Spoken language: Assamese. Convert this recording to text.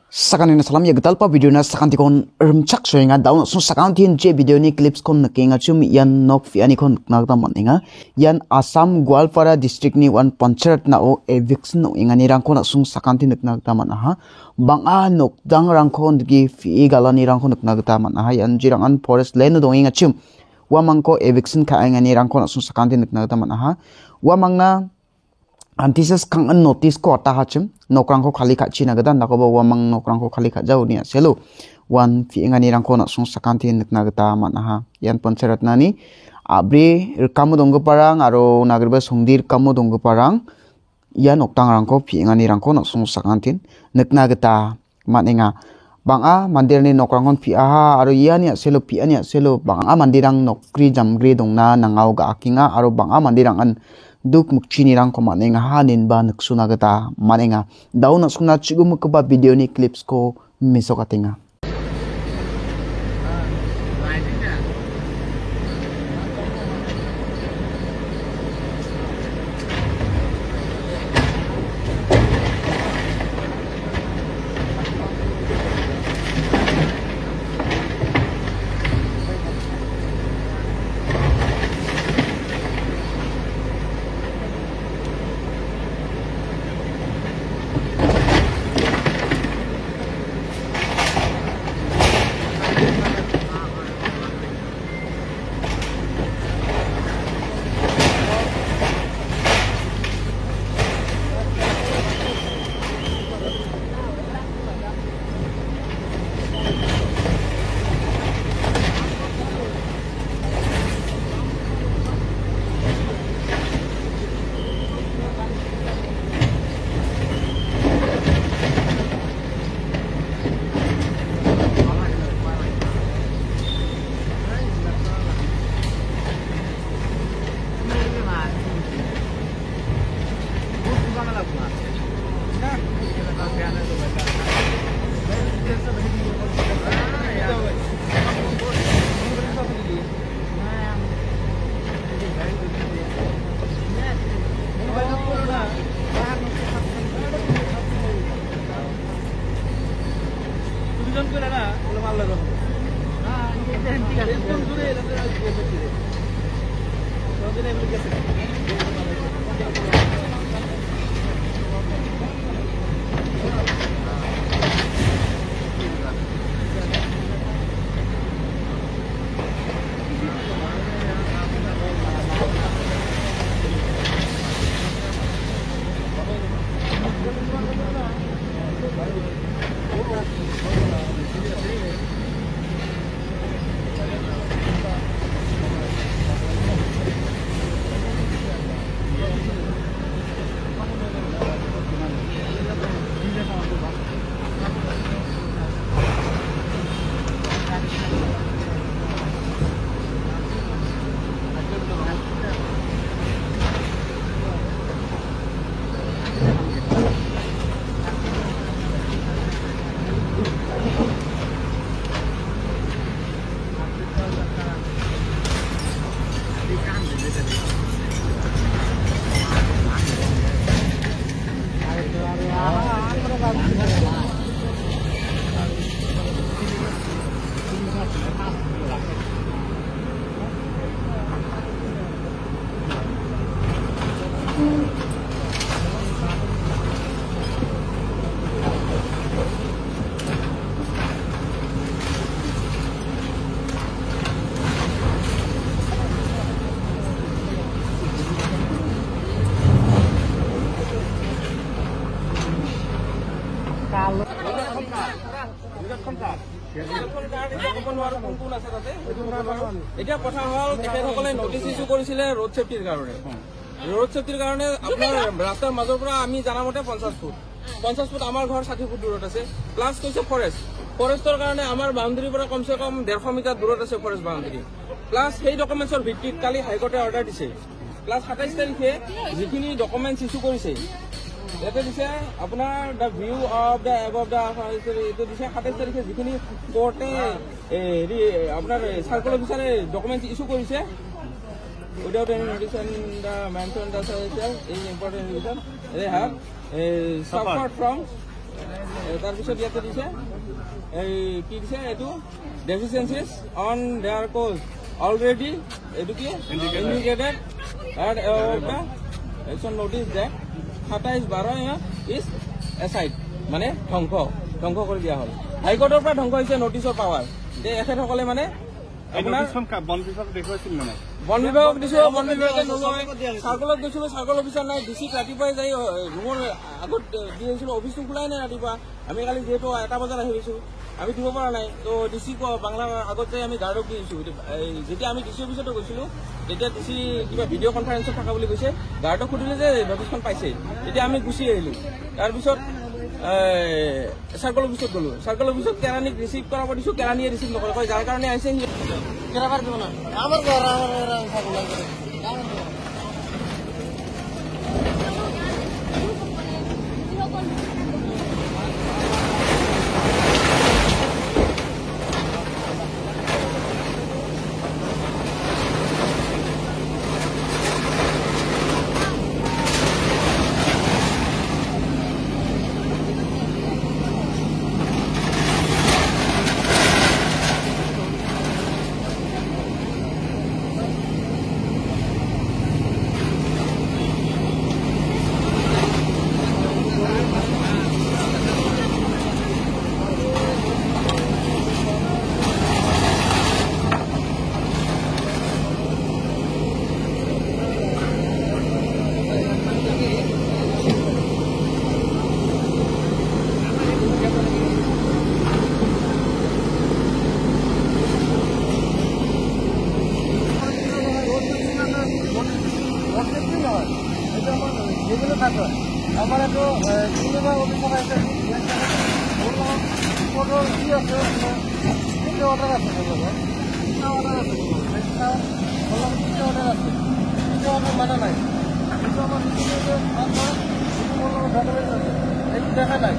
Sakan salam ya getal pa video na sakan ti kon rumchak soinga daun so sakan tin je video ni clips kon nakinga chum yan nok fi ani kon nagta maninga yan Assam Gwalpara district ni wan panchayat na o eviction no inga ni rangko na sung sakan tin nagta manaha banga nok dang rangko gi fi galani rangko nagta manaha yan jirangan forest land no inga chum wamangko eviction ka inga ni rangko na sung sakan tin nagta manaha wamangna antises kang an notice ko ta hachim nokrang ko khali kha china gadan na ko ba wamang nokrang ko khali kha jau ni selo wan fi ngani rang ko na sung sakanti nikna gata manaha yan pancharat nani abri kamu dong parang aro nagrba sungdir kamu dong parang yan oktang rang ko fi ngani rang ko na sung sakanti nikna gata maninga banga mandir ni nokrang kon fi aha aro yan ya selo fi ani selo banga mandirang nokri jamgri dongna nangau ga akinga aro banga mandirang an duk mukchini rang ko manenga hanin ba naksuna gata manenga daun suna chigum ko ba video ni clips ko misokatinga এটা কথা হল তেখেতসকলে নোটিছ ইস্যু কৰিছিলে ৰোড সেফটিৰ কাৰণে আপোনাৰ ৰাস্তাৰ মাজৰ পৰা আমি জানামতে 50 ফুট আমাৰ ঘৰ 60 ফুট দূৰত আছে প্লাছ কৈছে ফৰেষ্টৰ কাৰণে আমাৰ বাউণ্ডাৰীৰ পৰা কমসে কম 150 মিটাৰ দূৰত আছে ফৰেষ্ট বাউণ্ডাৰী প্লাছ সেই ডকুমেণ্টছৰ ভিত্তিত কালি হাইকোৰ্টে অৰ্ডাৰ দিছে প্লাছ 27 তাৰিখে যিখিনি ডকুমেণ্টছ ইস্যু কৰিছে এটা দিছে আপোনাৰ the view of the above the এইটো দিছে 27 তাৰিখে যিখিনি কোৰ্টে আপোনাৰ সাৰ্কল অফিচাৰে ডকুমেণ্টছ ইস্যু কৰিছে without any notice and mentioned as in important reason they have suffered from তাৰপিছত ইয়াতে দিছে এই কি দিছে এইটো ডেফিচিয়েঞ্চিজ অন দেয়াৰ কোজ অলৰেডি এইটো কি ইণ্ডিকেটেড এট এটা নোটিছ ডেট 27/12 ইজ এছাইড মানে ধ্বংস কৰি দিয়া হ'ল। হাইকোৰ্টৰ পৰা ধ্বংস হৈছে নটিছৰ পাৱাৰ। এখেতসকলে মানে আপোনাৰ বন বিভাগক দিছো, বন বিভাগে নলয়। চাৰ্কলত গৈছিলো, চাৰ্কল অফিচাৰ নাই। ডিচিক ৰাতিপুৱাই যাই ৰুমৰ আগত দি আহিছিলো, অফিচটো খোলাই নাই ৰাতিপুৱা। আমি কালি যিহেতু 1 বজাত আহিছো, আমি দিব পৰা নাই। তো ডিচি বাংলাৰ আগত যাই আমি গাৰ্ডক দি দিছো। যেতিয়া আমি ডিচি অফিচতো গৈছিলো, তেতিয়া ডিচি কিবা ভিডিঅ' কনফাৰেন্সত থকা বুলি কৈছে। গাৰ্ডক সুধিলে যে নটিছখন পাইছে, তেতিয়া আমি গুচি আহিলো। তাৰপিছত চাৰ্কল অফিচত গলো। চাৰ্কল অফিচত কেৰাণীক ৰিচিভ কৰাব দিছো, কেৰাণীয়ে ৰিচিভ নকৰে, কয় যাৰ কাৰণে আহিছে আমাৰ একটু অফিসাৰ আছে কি আছে অৰ্ডাৰ আছে অৰ্ডাৰ আছে অৰ্ডাৰ মানে নাই কিন্তু আমাৰ দেখা নাই